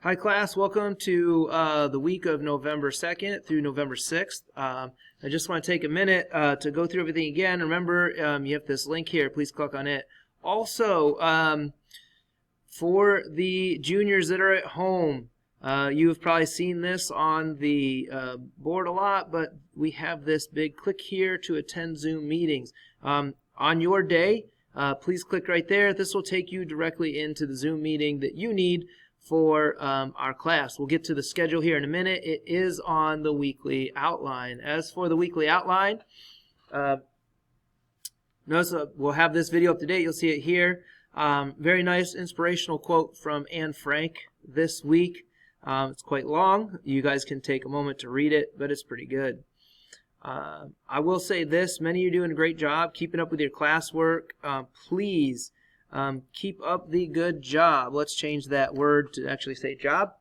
Hi class, welcome to the week of November 2nd through November 6th. I just want to take a minute to go through everything again. Remember, you have this link here. Please click on it. Also, for the juniors that are at home, you have probably seen this on the board a lot, but we have this big click here to attend Zoom meetings. On your day, please click right there. This will take you directly into the Zoom meeting that you need for our class. We'll get to the schedule here in a minute. It is on the weekly outline. As for the weekly outline, notice we'll have this video up to date. You'll see it here. Very nice inspirational quote from Anne Frank this week. It's quite long. You guys can take a moment to read it, but it's pretty good. I will say this, many of you are doing a great job keeping up with your classwork. Please keep up the good job. Let's change that word to actually say job.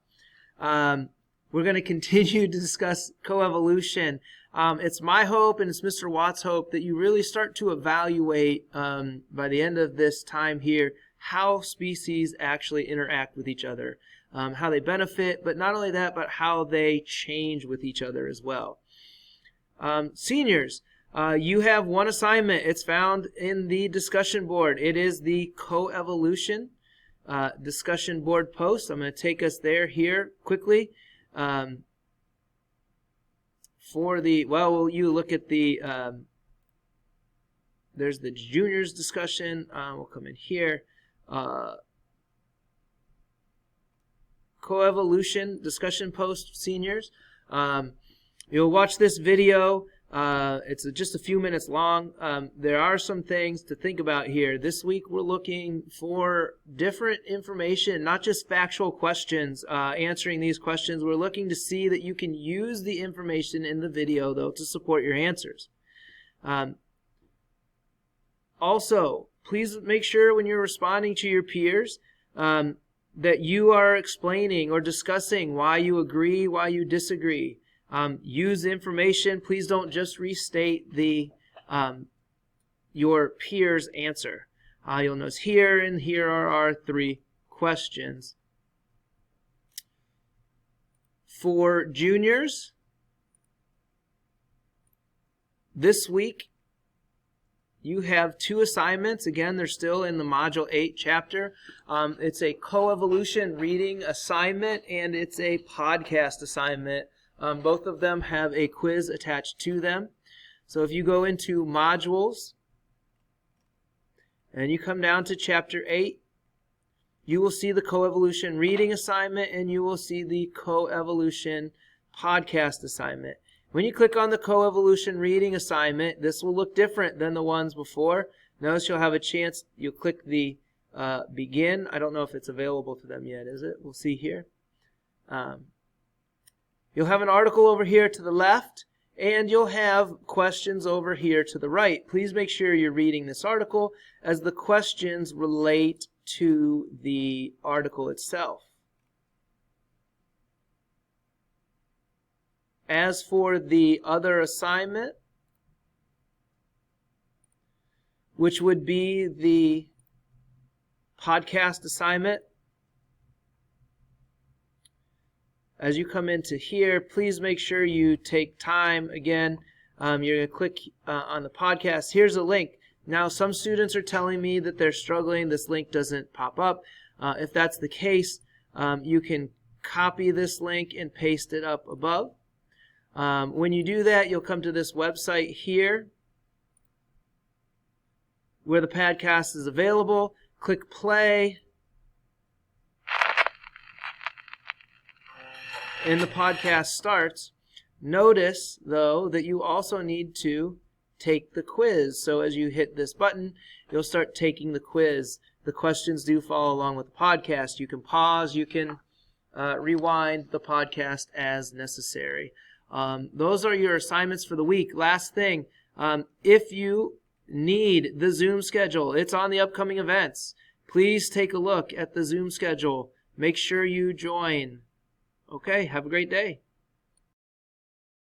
We're going to continue to discuss coevolution. It's my hope and it's Mr. Watt's hope that you really start to evaluate by the end of this time here how species actually interact with each other, how they benefit, but not only that, but how they change with each other as well. Seniors, you have one assignment. It's found in the discussion board. It is the coevolution discussion board post. I'm going to take us there here quickly. You look at the, there's the juniors discussion. We'll come in here. Coevolution discussion post, seniors. You'll watch this video. It's just a few minutes long. There are some things to think about here. This week we're looking for different information, not just factual questions. Answering these questions, we're looking to see that you can use the information in the video, though, to support your answers. Also, please make sure when you're responding to your peers that you are explaining or discussing why you agree, why you disagree. Use information. Please don't just restate the your peer's answer. You'll notice here and here are our three questions. For juniors, this week you have two assignments. Again, they're still in the Module 8 chapter. It's a coevolution reading assignment and it's a podcast assignment. Both of them have a quiz attached to them. So if you go into modules and you come down to chapter 8, you will see the coevolution reading assignment and you will see the coevolution podcast assignment. When you click on the coevolution reading assignment, this will look different than the ones before. Notice you'll have a chance, you'll click the begin. I don't know if it's available to them yet, is it? We'll see here. You'll have an article over here to the left, and you'll have questions over here to the right. Please make sure you're reading this article as the questions relate to the article itself. As for the other assignment, which would be the podcast assignment, as you come into here, please make sure you take time. Again, you're going to click on the podcast. Here's a link. Now, some students are telling me that they're struggling. This link doesn't pop up. If that's the case, you can copy this link and paste it up above. When you do that, you'll come to this website here where the podcast is available. Click play. And the podcast starts. Notice, though, that you also need to take the quiz. So as you hit this button, you'll start taking the quiz. The questions do follow along with the podcast. You can pause. You can rewind the podcast as necessary. Those are your assignments for the week. Last thing, if you need the Zoom schedule, it's on the upcoming events. Please take a look at the Zoom schedule. Make sure you join. Okay, have a great day.